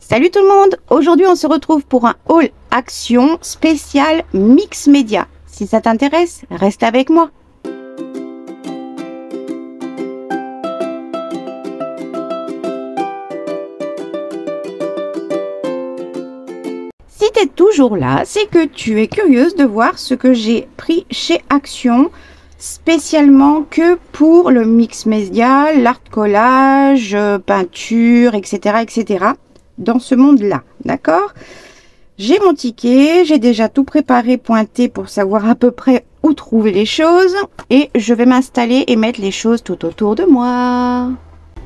Salut tout le monde, aujourd'hui on se retrouve pour un haul action spécial mix média. Si ça t'intéresse, reste avec moi. Si tu es toujours là, c'est que tu es curieuse de voir ce que j'ai pris chez Action spécialement que pour le mix média, l'art collage, peinture, etc. etc. dans ce monde-là, d'accord? J'ai mon ticket, j'ai déjà tout préparé, pointé pour savoir à peu près où trouver les choses et je vais m'installer et mettre les choses tout autour de moi.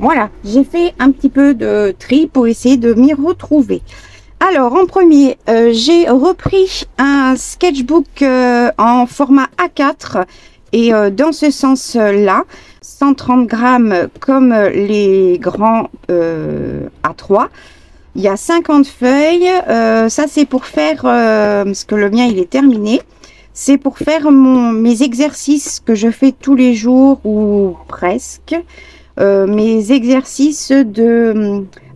Voilà, j'ai fait un petit peu de tri pour essayer de m'y retrouver. Alors, en premier, j'ai repris un sketchbook en format A4 et dans ce sens-là, 130 grammes comme les grands A3. Il y a 50 feuilles, ça c'est pour faire, parce que le mien il est terminé, c'est pour faire mes exercices que je fais tous les jours ou presque, mes exercices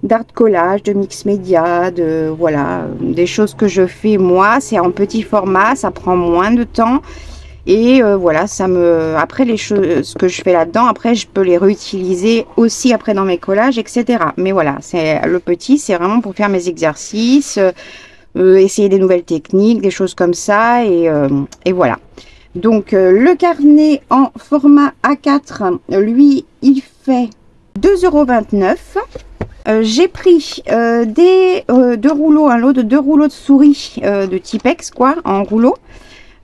d'art collage, de mix média, voilà, des choses que je fais moi, c'est en petit format, ça prend moins de temps. Et voilà, après les choses, ce que je fais là-dedans, après je peux les réutiliser aussi après dans mes collages, etc. Mais voilà, c'est le petit, c'est vraiment pour faire mes exercices, essayer des nouvelles techniques, des choses comme ça, et voilà. Donc le carnet en format A4, lui, il fait 2,29 €. J'ai pris deux rouleaux, un lot de 2 rouleaux de souris de Tipex, quoi, en rouleau.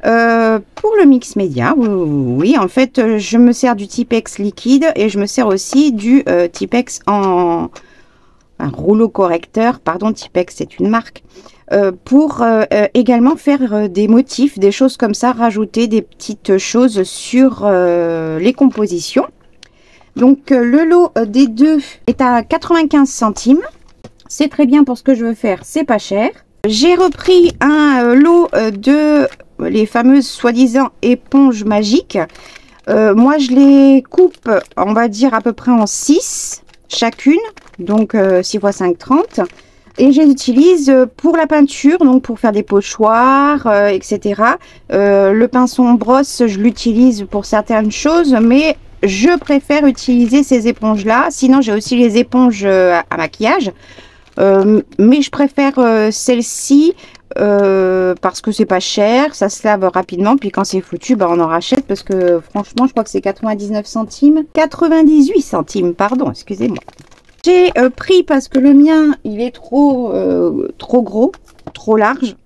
Pour le mix média, oui, en fait, je me sers du Tipex liquide et je me sers aussi du Tipex en un rouleau correcteur, pardon, Tipex c'est une marque, pour également faire des motifs, des choses comme ça, rajouter des petites choses sur les compositions. Donc le lot des deux est à 95 centimes, c'est très bien pour ce que je veux faire, c'est pas cher. J'ai repris un lot de les fameuses soi-disant éponges magiques. Moi je les coupe, on va dire à peu près en 6 chacune, donc 6 x 5, 30, et je les utilise pour la peinture, donc pour faire des pochoirs, etc. Le pinceau brosse, je l'utilise pour certaines choses, mais je préfère utiliser ces éponges là. Sinon j'ai aussi les éponges à maquillage, mais je préfère celle-ci parce que c'est pas cher, ça se lave rapidement, puis quand c'est foutu, bah, on en rachète, parce que franchement je crois que c'est 99 centimes, 98 centimes, pardon, excusez-moi. J'ai pris, parce que le mien il est trop gros, trop large,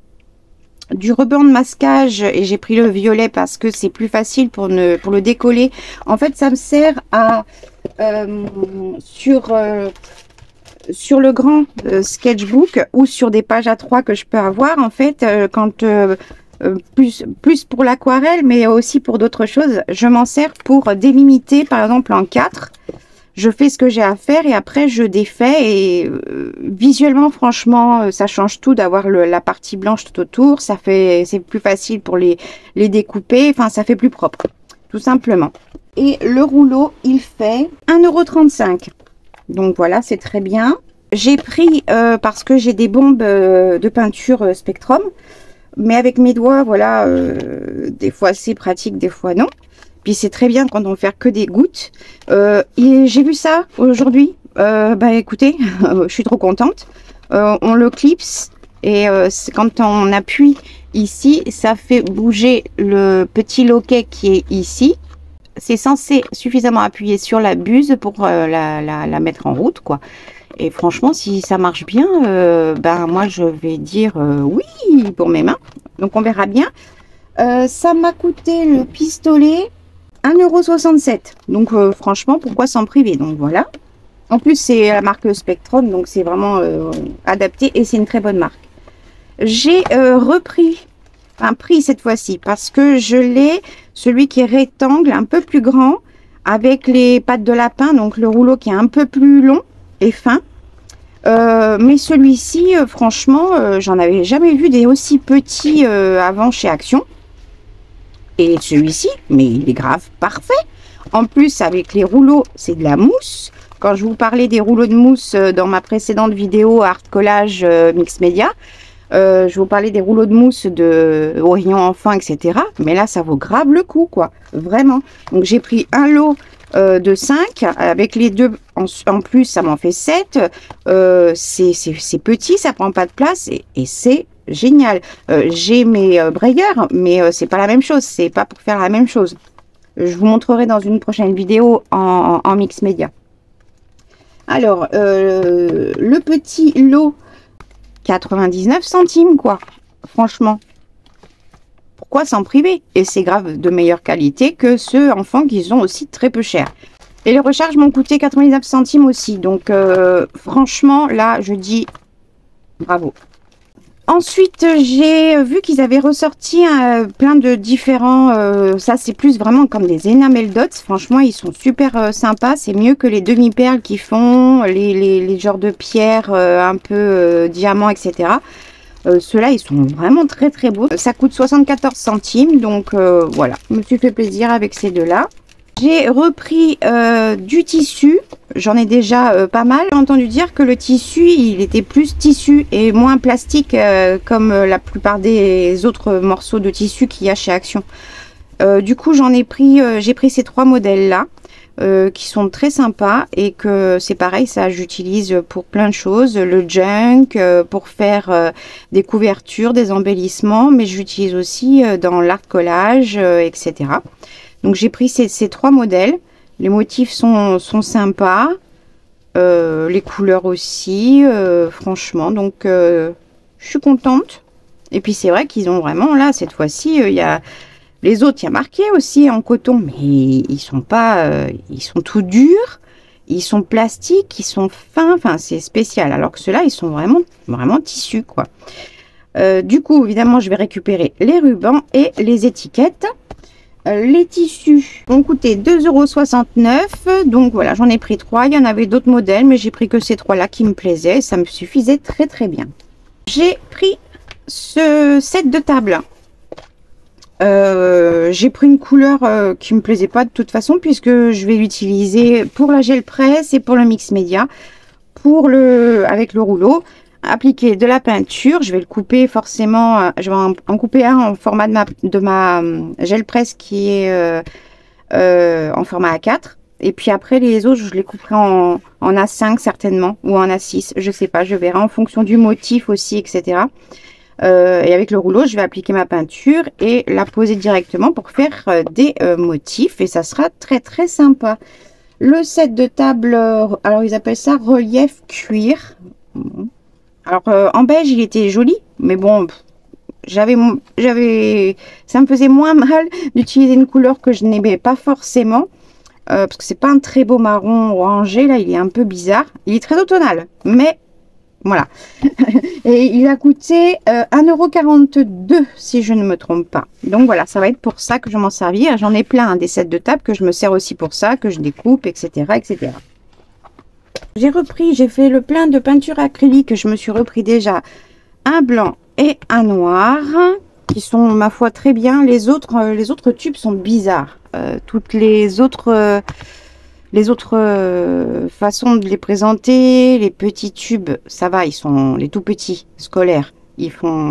du ruban de masquage, et j'ai pris le violet parce que c'est plus facile pour le décoller. En fait ça me sert à sur le grand sketchbook ou sur des pages A3 que je peux avoir, en fait, quand plus pour l'aquarelle, mais aussi pour d'autres choses, je m'en sers pour délimiter, par exemple en 4. Je fais ce que j'ai à faire et après je défais, et visuellement franchement ça change tout d'avoir la partie blanche tout autour. C'est plus facile pour les découper, enfin ça fait plus propre tout simplement. Et le rouleau il fait 1,35 €. Donc voilà, c'est très bien. J'ai pris, parce que j'ai des bombes de peinture Spectrum, mais avec mes doigts, voilà, des fois c'est pratique, des fois non. Puis c'est très bien quand on fait que des gouttes. Et j'ai vu ça aujourd'hui. Bah écoutez, je suis trop contente. On le clipse et quand on appuie ici, ça fait bouger le petit loquet qui est ici. C'est censé suffisamment appuyer sur la buse pour la mettre en route, quoi. Et franchement, si ça marche bien, ben moi je vais dire oui pour mes mains. Donc on verra bien. Ça m'a coûté le pistolet 1,67 €. Donc franchement, pourquoi s'en priver? Donc voilà. En plus c'est la marque Spectrum, donc c'est vraiment adapté et c'est une très bonne marque. J'ai repris un prix cette fois-ci parce que je l'ai, celui qui est rectangle, un peu plus grand, avec les pattes de lapin, donc le rouleau qui est un peu plus long et fin. Mais celui-ci, franchement, j'en avais jamais vu des aussi petits avant chez Action. Et celui-ci, mais il est grave parfait. En plus, avec les rouleaux, c'est de la mousse. quand je vous parlais des rouleaux de mousse dans ma précédente vidéo Art Collage Mix Media. Je vous parlais des rouleaux de mousse de Orion Enfant, etc. Mais là, ça vaut grave le coup, quoi. Vraiment. Donc, j'ai pris un lot de 5. Avec les deux, en plus, ça m'en fait 7. C'est petit, ça prend pas de place. Et c'est génial. J'ai mes brayeurs, mais c'est pas la même chose. C'est pas pour faire la même chose. Je vous montrerai dans une prochaine vidéo en mix média. Alors, le petit lot, 99 centimes, quoi. Franchement. Pourquoi s'en priver? Et c'est grave de meilleure qualité que ceux enfants qui sont aussi très peu chers. Et les recharges m'ont coûté 99 centimes aussi. Donc, franchement, là, je dis bravo. Ensuite, j'ai vu qu'ils avaient ressorti plein de différents... ça, c'est plus vraiment comme des enamel dots. Franchement, ils sont super sympas. C'est mieux que les demi-perles qui font, les genres de pierres un peu diamants, etc. Ceux-là, ils sont vraiment très très beaux. Ça coûte 74 centimes. Donc, voilà. Je me suis fait plaisir avec ces deux-là. J'ai repris du tissu. J'en ai déjà pas mal. J'ai entendu dire que le tissu, il était plus tissu et moins plastique comme la plupart des autres morceaux de tissu qu'il y a chez Action. Du coup, j'ai pris ces 3 modèles-là qui sont très sympas et que c'est pareil, ça j'utilise pour plein de choses. Le junk, pour faire des couvertures, des embellissements, mais j'utilise aussi dans l'art collage, etc. Donc j'ai pris ces 3 modèles. Les motifs sont sympas. Les couleurs aussi. Franchement, donc je suis contente. Et puis c'est vrai qu'ils ont vraiment là, cette fois-ci, il y a les autres, il y a marqué aussi en coton. Mais ils sont pas... ils sont tout durs. Ils sont plastiques, ils sont fins. Enfin, c'est spécial. Alors que ceux-là, ils sont vraiment tissus, quoi. Du coup, évidemment, je vais récupérer les rubans et les étiquettes. Les tissus ont coûté 2,69 €. Donc voilà, j'en ai pris 3. Il y en avait d'autres modèles, mais j'ai pris que ces 3 là qui me plaisaient. Ça me suffisait très très bien. J'ai pris ce set de table. J'ai pris une couleur qui me plaisait pas de toute façon, puisque je vais l'utiliser pour la gel presse et pour le mix média. Avec le rouleau. Appliquer de la peinture, je vais le couper forcément, je vais en couper un en format de ma gel presse qui est en format A4, et puis après les autres je les couperai en A5 certainement, ou en A6, je sais pas, je verrai en fonction du motif aussi, etc. Et avec le rouleau je vais appliquer ma peinture et la poser directement pour faire des motifs, et ça sera très très sympa. Le set de table, alors ils appellent ça relief cuir. Alors, en beige, il était joli, mais bon, ça me faisait moins mal d'utiliser une couleur que je n'aimais pas forcément, parce que c'est pas un très beau marron orangé, là, il est un peu bizarre. Il est très automnal, mais voilà. Et il a coûté 1,42 €, si je ne me trompe pas. Donc voilà, ça va être pour ça que je m'en servir. J'en ai plein, hein, des sets de table que je me sers aussi pour ça, que je découpe, etc., etc. J'ai fait le plein de peinture acrylique. Je me suis repris déjà un blanc et un noir qui sont, ma foi, très bien. Les autres tubes sont bizarres. Toutes les autres façons de les présenter, les petits tubes, ça va, ils sont les tout petits scolaires.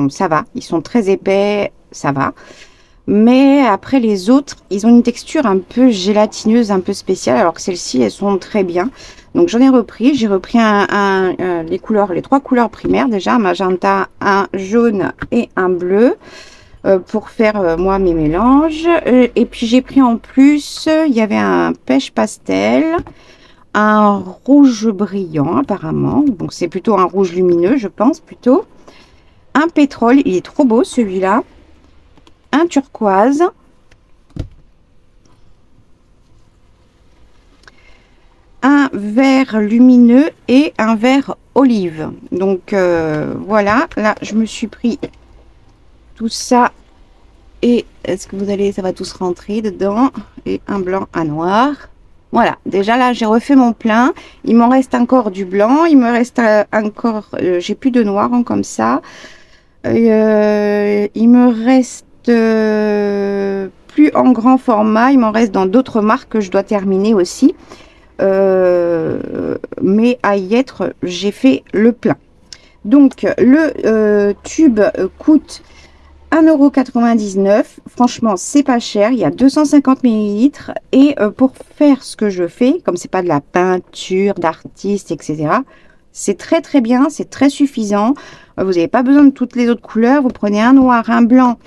Ça va, ils sont très épais, ça va. Mais après les autres, ils ont une texture un peu gélatineuse, un peu spéciale, alors que celles-ci, elles sont très bien. Donc j'en ai repris, j'ai repris les 3 couleurs primaires déjà, un magenta, un jaune et un bleu, pour faire moi mes mélanges. Et puis j'ai pris en plus, il y avait un pêche pastel, un rouge brillant apparemment, donc c'est plutôt un rouge lumineux je pense plutôt, un pétrole, il est trop beau celui-là, un turquoise, un vert lumineux et un vert olive. Donc voilà, là je me suis pris tout ça, et est-ce que ça va tous rentrer dedans, et un blanc, un noir. Voilà, déjà là j'ai refait mon plein, il m'en reste encore du blanc, il me reste encore, j'ai plus de noir hein, comme ça, il me reste plus en grand format, il m'en reste dans d'autres marques que je dois terminer aussi. mais à y être, j'ai fait le plein. Donc le tube coûte 1,99 €. Franchement, c'est pas cher. Il y a 250 ml. Et pour faire ce que je fais, comme c'est pas de la peinture d'artiste, etc., c'est très très bien, c'est très suffisant. Vous n'avez pas besoin de toutes les autres couleurs. Vous prenez un noir, un blanc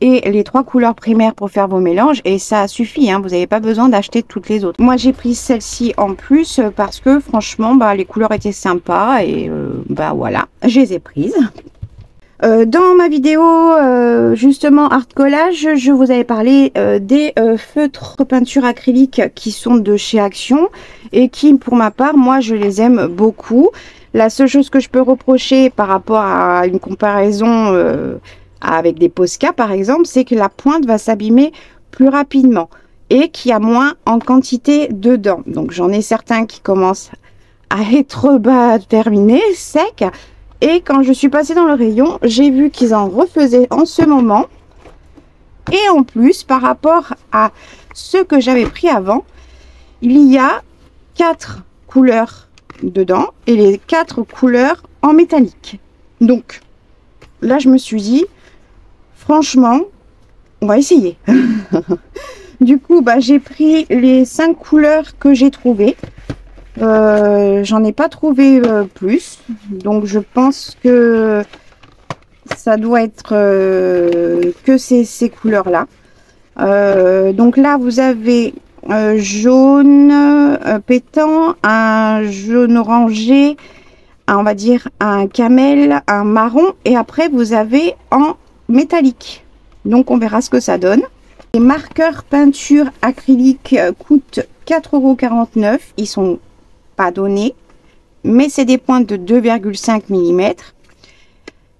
et les 3 couleurs primaires pour faire vos mélanges et ça suffit, hein. Vous n'avez pas besoin d'acheter toutes les autres. Moi, j'ai pris celle-ci en plus parce que franchement, les couleurs étaient sympas et voilà, je les ai prises. Dans ma vidéo justement art collage, je vous avais parlé des feutres peinture acrylique qui sont de chez Action et qui, pour ma part, moi je les aime beaucoup. La seule chose que je peux reprocher par rapport à une comparaison avec des Posca par exemple, c'est que la pointe va s'abîmer plus rapidement et qu'il y a moins en quantité dedans. Donc j'en ai certains qui commencent à être terminés, secs. Et quand je suis passée dans le rayon, j'ai vu qu'ils en refaisaient en ce moment. Et en plus, par rapport à ce que j'avais pris avant, il y a 4 couleurs dedans et les 4 couleurs en métallique. Donc, là, je me suis dit, franchement, on va essayer. Du coup, j'ai pris les 5 couleurs que j'ai trouvées. J'en ai pas trouvé plus, donc je pense que ça doit être que ces couleurs là. Donc là vous avez jaune pétant, un jaune orangé, on va dire un camel, un marron, et après vous avez en métallique. Donc on verra ce que ça donne. Les marqueurs peinture acrylique coûtent 4,49 €. Ils sont pas donné, mais c'est des pointes de 2,5 mm.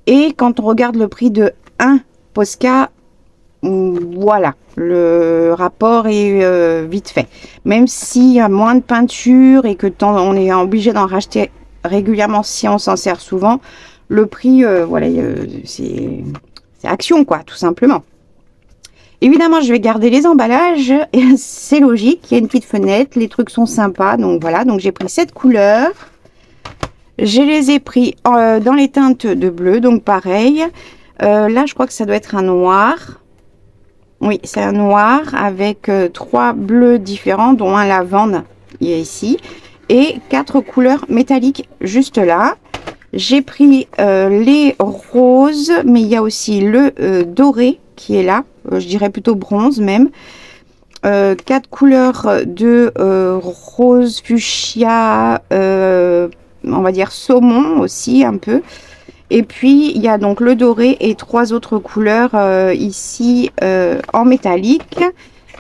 Et quand on regarde le prix de 1 Posca, voilà, le rapport est vite fait. Même s'il y a moins de peinture et que on est obligé d'en racheter régulièrement si on s'en sert souvent, le prix, voilà, c'est Action, quoi, tout simplement. Évidemment, je vais garder les emballages, c'est logique, il y a une petite fenêtre, les trucs sont sympas, donc voilà. Donc j'ai pris cette couleur, je les ai pris dans les teintes de bleu, donc pareil. Là, je crois que ça doit être un noir. Oui, c'est un noir avec 3 bleus différents, dont un lavande, il y a ici, et 4 couleurs métalliques juste là. J'ai pris les roses, mais il y a aussi le doré qui est là, je dirais plutôt bronze même. 4 couleurs de rose fuchsia, on va dire saumon aussi un peu. Et puis il y a donc le doré et 3 autres couleurs ici en métallique.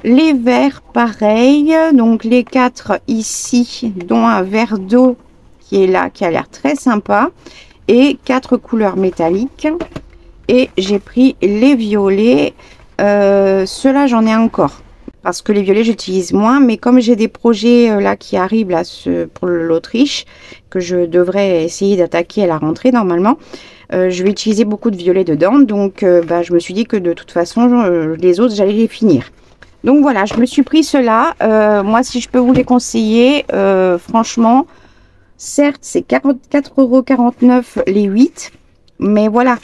Les verts pareil, donc les 4 ici, dont un vert d'eau qui est là, qui a l'air très sympa, et 4 couleurs métalliques. Et j'ai pris les violets, ceux-là j'en ai encore parce que les violets j'utilise moins, mais comme j'ai des projets là qui arrivent là pour l'Autriche que je devrais essayer d'attaquer à la rentrée normalement, je vais utiliser beaucoup de violets dedans, donc je me suis dit que de toute façon les autres j'allais les finir. Donc voilà, je me suis pris cela. Moi, si je peux vous les conseiller, franchement, certes c'est 44,49 € les 8. Mais voilà,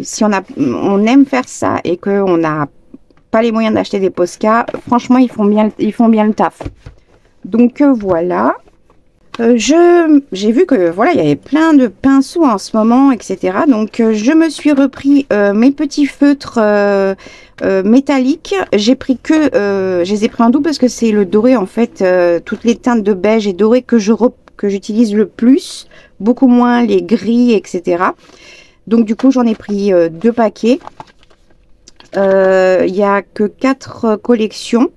si on aime faire ça et qu'on n'a pas les moyens d'acheter des Posca, franchement ils font bien le taf. Donc voilà, j'ai vu que voilà, il y avait plein de pinceaux en ce moment, etc. Donc je me suis repris mes petits feutres métalliques. J'ai pris je les ai pris en double parce que c'est le doré en fait, toutes les teintes de beige et doré que j'utilise le plus, beaucoup moins les gris, etc. Donc du coup j'en ai pris 2 paquets. Il n'y a que 4 collections,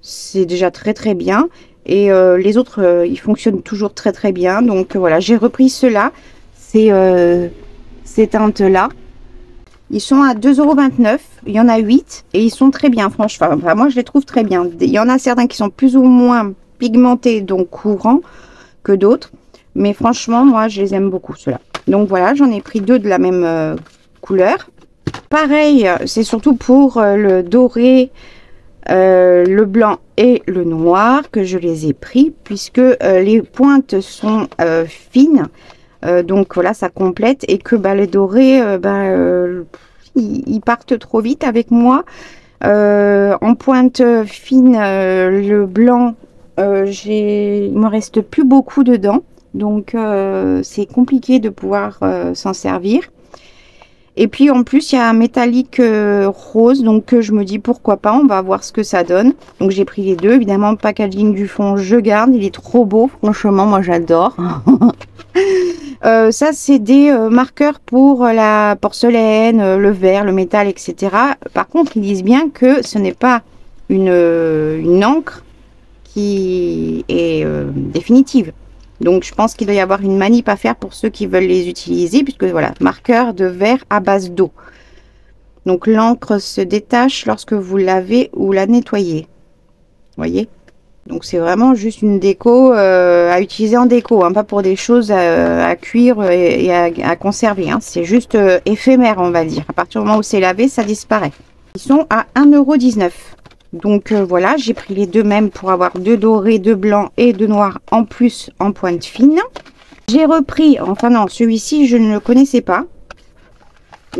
c'est déjà très très bien, et les autres ils fonctionnent toujours très très bien. Donc voilà, j'ai repris ceux-là, ces teintes là, ils sont à 2,29 €. Il y en a 8 et ils sont très bien, franchement. Enfin, moi je les trouve très bien. Il y en a certains qui sont plus ou moins pigmentés, donc courants, que d'autres, mais franchement moi je les aime beaucoup ceux-là. Donc voilà, j'en ai pris 2 de la même couleur. Pareil, c'est surtout pour le doré le blanc et le noir, que je les ai pris puisque les pointes sont fines, donc voilà, ça complète, et que bah, les dorés ils partent trop vite avec moi. En pointe fine, le blanc, il me reste plus beaucoup dedans, donc c'est compliqué de pouvoir s'en servir. Et puis en plus il y a un métallique rose, donc je me dis pourquoi pas, on va voir ce que ça donne. Donc j'ai pris les deux, évidemment le packaging du fond je garde, il est trop beau, franchement moi j'adore. Ça c'est des marqueurs pour la porcelaine, le verre, le métal, etc. Par contre ils disent bien que ce n'est pas une encre qui est définitive. Donc je pense qu'il doit y avoir une manip à faire pour ceux qui veulent les utiliser, puisque voilà, marqueur de verre à base d'eau. Donc l'encre se détache lorsque vous lavez ou la nettoyez. Voyez? Donc c'est vraiment juste une déco à utiliser en déco, hein, pas pour des choses à cuire et à conserver. Hein. C'est juste éphémère, on va dire. À partir du moment où c'est lavé, ça disparaît. Ils sont à 1,19 €. Donc voilà, j'ai pris les deux mêmes pour avoir deux dorés, deux blancs et deux noirs en plus en pointe fine. J'ai repris, enfin non, celui-ci je ne le connaissais pas.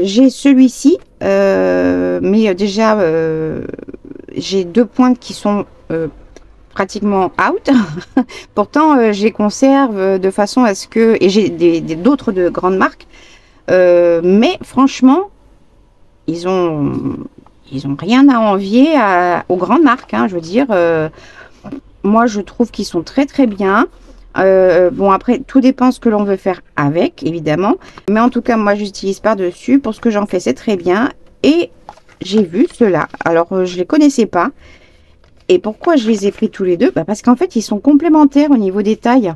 J'ai celui-ci, mais déjà j'ai deux pointes qui sont pratiquement out. Pourtant je les conserve de façon à ce que, et j'ai d'autres de grandes marques, mais franchement ils ont rien à envier aux grandes marques, hein, je veux dire. Moi, je trouve qu'ils sont très très bien. Bon, après, tout dépend ce que l'on veut faire avec, évidemment. Mais en tout cas, moi, j'utilise par-dessus. Pour ce que j'en fais, c'est très bien. Et j'ai vu ceux-là. Alors, je les connaissais pas. Et pourquoi je les ai pris tous les deux? Parce qu'en fait, ils sont complémentaires au niveau des tailles.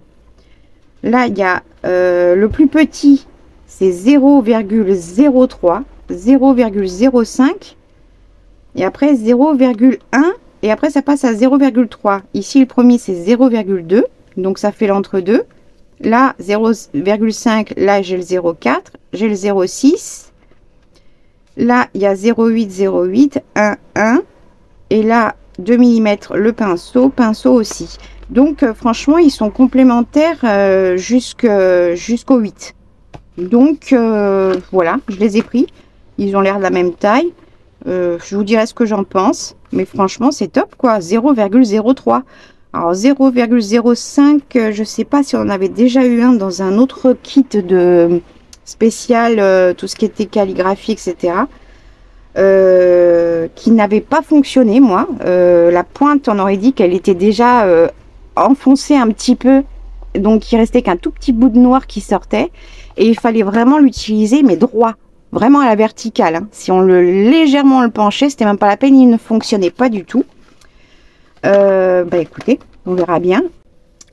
Là, il y a le plus petit, c'est 0,03, 0,05. Et après 0,1 et après ça passe à 0,3. Ici le premier c'est 0,2, donc ça fait l'entre-deux. Là 0,5, là j'ai le 0,4, j'ai le 0,6. Là il y a 0,8, 0,8, 1, 1. Et là 2 mm le pinceau aussi. Donc franchement ils sont complémentaires jusqu'au 8. Donc voilà, je les ai pris. Ils ont l'air de la même taille. Je vous dirai ce que j'en pense, mais franchement c'est top quoi. 0,03. Alors 0,05, je sais pas si on en avait déjà eu un dans un autre kit de spécial, tout ce qui était calligraphie, etc. Qui n'avait pas fonctionné. Moi la pointe, on aurait dit qu'elle était déjà enfoncée un petit peu, donc il restait qu'un tout petit bout de noir qui sortait, et il fallait vraiment l'utiliser mais droit, vraiment à la verticale, hein. Si on légèrement le penchait, c'était même pas la peine, il ne fonctionnait pas du tout. Écoutez, on verra bien.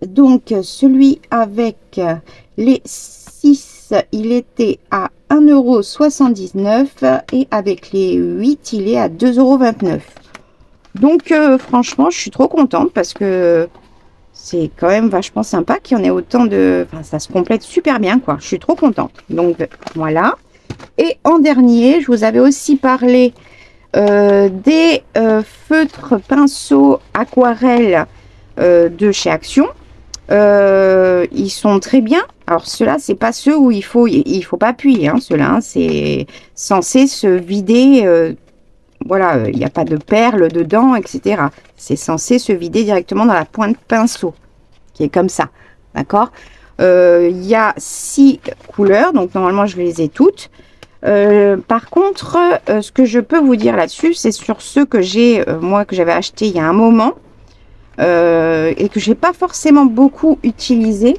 Donc celui avec les 6, il était à 1,79 € et avec les 8, il est à 2,29 €. Donc franchement, je suis trop contente parce que c'est quand même vachement sympa qu'il y en ait autant de... Enfin, ça se complète super bien, quoi. Je suis trop contente. Donc voilà. Et en dernier, je vous avais aussi parlé des feutres pinceaux aquarelles de chez Action. Ils sont très bien. Alors ceux-là, c'est pas ceux où il faut pas appuyer, hein, ceux-là, hein, c'est censé se vider. Voilà, il n'y a pas de perles dedans, etc. C'est censé se vider directement dans la pointe pinceau, qui est comme ça, d'accord. Il y a 6 couleurs, donc normalement je les ai toutes. Par contre, ce que je peux vous dire là-dessus, c'est sur ceux que j'ai, moi, que j'avais acheté il y a un moment, et que j'ai pas forcément beaucoup utilisé,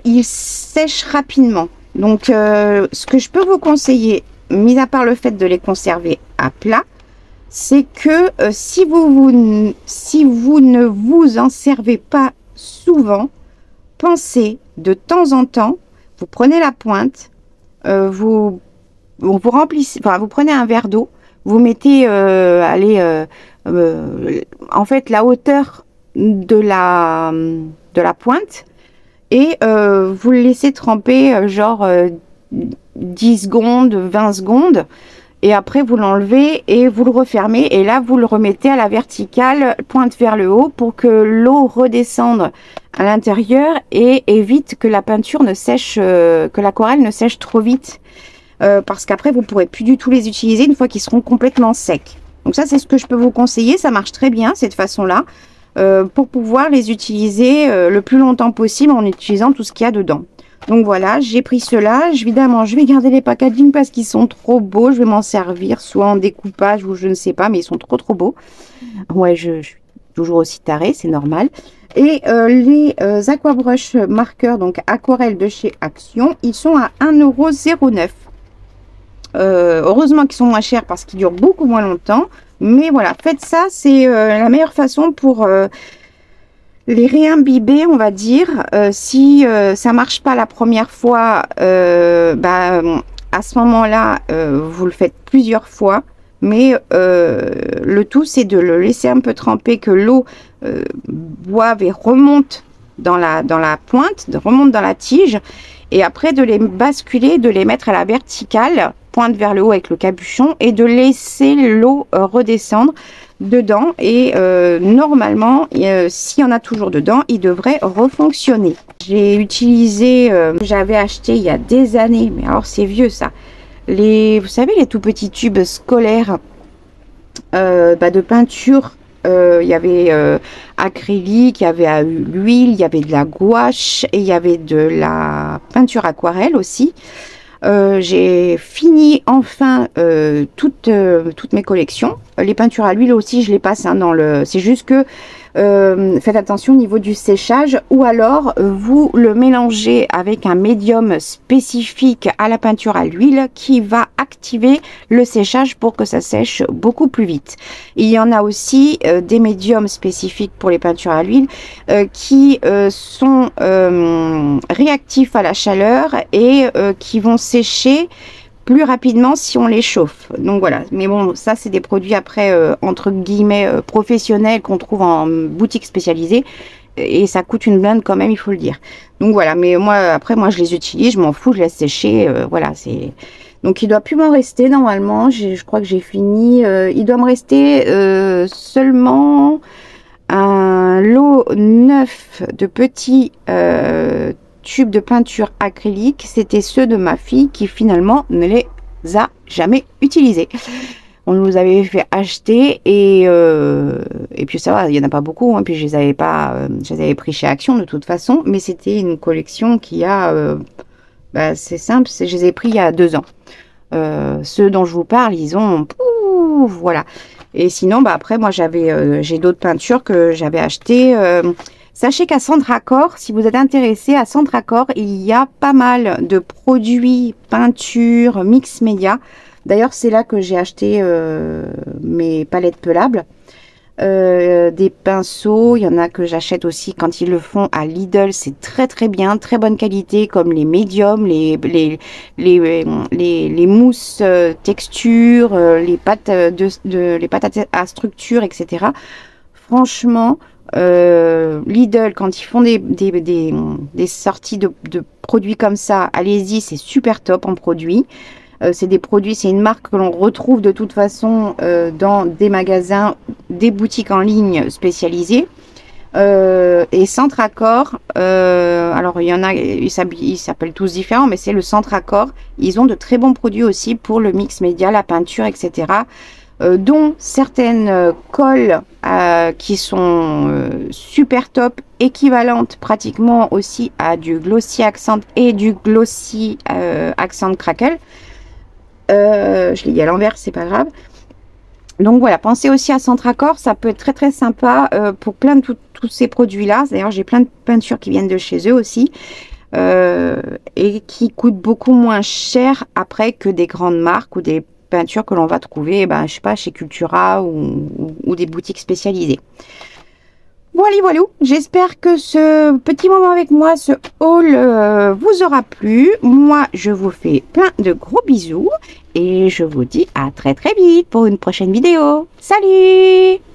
ils sèchent rapidement. Donc, ce que je peux vous conseiller, mis à part le fait de les conserver à plat, c'est que si vous ne vous en servez pas souvent, pensez de temps en temps, vous prenez la pointe, vous remplissez, enfin vous prenez un verre d'eau, vous mettez en fait la hauteur de la pointe, et vous le laissez tremper genre 10 secondes, 20 secondes, Et après, vous l'enlevez et vous le refermez. Et là, vous le remettez à la verticale, pointe vers le haut pour que l'eau redescende à l'intérieur et évite que la peinture ne sèche, que l'aquarelle ne sèche trop vite. Parce qu'après, vous pourrez plus du tout les utiliser une fois qu'ils seront complètement secs. Donc ça, c'est ce que je peux vous conseiller. Ça marche très bien, cette façon-là, pour pouvoir les utiliser le plus longtemps possible en utilisant tout ce qu'il y a dedans. Donc voilà, j'ai pris cela. Évidemment, je vais garder les packaging parce qu'ils sont trop beaux. Je vais m'en servir soit en découpage ou je ne sais pas, mais ils sont trop beaux. Ouais, je suis toujours aussi tarée, c'est normal. Et les aquabrush marqueurs, donc aquarelle de chez Action, ils sont à 1,09 €. Heureusement qu'ils sont moins chers parce qu'ils durent beaucoup moins longtemps. Mais voilà, faites ça, c'est la meilleure façon pour... les réimbiber, on va dire. Si ça marche pas la première fois, à ce moment-là, vous le faites plusieurs fois. Mais le tout, c'est de le laisser un peu tremper, que l'eau boive et remonte dans la pointe, remonte dans la tige. Et après, de les basculer, de les mettre à la verticale, pointe vers le haut avec le capuchon, et de laisser l'eau redescendre dedans. Et normalement, s'il y en a toujours dedans, il devrait refonctionner. J'ai utilisé, j'avais acheté il y a des années, mais alors c'est vieux ça, vous savez, les tout petits tubes scolaires de peinture. Il y avait acrylique, il y avait l'huile, il y avait de la gouache et il y avait de la peinture aquarelle aussi. J'ai fini enfin toutes mes collections. Les peintures à l'huile aussi, je les passe dans le... C'est juste que faites attention au niveau du séchage, ou alors vous le mélangez avec un médium spécifique à la peinture à l'huile qui va activer le séchage pour que ça sèche beaucoup plus vite. Il y en a aussi des médiums spécifiques pour les peintures à l'huile qui sont réactifs à la chaleur et qui vont sécher plus rapidement si on les chauffe. Donc voilà, mais bon, ça c'est des produits après entre guillemets professionnels qu'on trouve en boutique spécialisée et ça coûte une blinde quand même, il faut le dire. Donc voilà, mais moi après je les utilise, je m'en fous, je laisse sécher, voilà, c'est... Donc il doit plus m'en rester normalement, je crois que j'ai fini, il doit me rester seulement un lot neuf de petits tubes de peinture acrylique. C'était ceux de ma fille qui finalement ne les a jamais utilisés. On nous avait fait acheter et puis ça va, il y en a pas beaucoup, hein, puis je les avais pris chez Action de toute façon, mais c'était une collection qui a c'est simple, je les ai pris il y a 2 ans. Ceux dont je vous parle, ils ont voilà. Et sinon après moi j'ai d'autres peintures que j'avais achetées. Sachez qu'à Centracor, si vous êtes intéressé, à Centracor, il y a pas mal de produits, peinture, mix média. D'ailleurs, c'est là que j'ai acheté mes palettes pelables. Des pinceaux, il y en a que j'achète aussi quand ils le font à Lidl. C'est très bien, très bonne qualité, comme les médiums, les mousses texture, les pâtes à structure, etc. Franchement... Lidl, quand ils font des sorties de produits comme ça, allez-y, c'est super top en produits. C'est des produits, c'est une marque que l'on retrouve de toute façon dans des magasins, des boutiques en ligne spécialisées. Et Centracor, alors il y en a, ils s'appellent tous différents, mais c'est le Centracor. Ils ont de très bons produits aussi pour le mix média, la peinture, etc. Dont certaines colles qui sont super top, équivalentes pratiquement aussi à du Glossy Accent et du Glossy Accent Crackle. Je l'ai dit à l'envers, c'est pas grave. Donc voilà, pensez aussi à Centracor, ça peut être très sympa pour plein de tous ces produits là. D'ailleurs, j'ai plein de peintures qui viennent de chez eux aussi. Et qui coûtent beaucoup moins cher après que des grandes marques ou des peintures que l'on va trouver, je sais pas, chez Cultura ou des boutiques spécialisées. Voilà, j'espère que ce petit moment avec moi, ce haul vous aura plu. Moi, je vous fais plein de gros bisous et je vous dis à très vite pour une prochaine vidéo. Salut!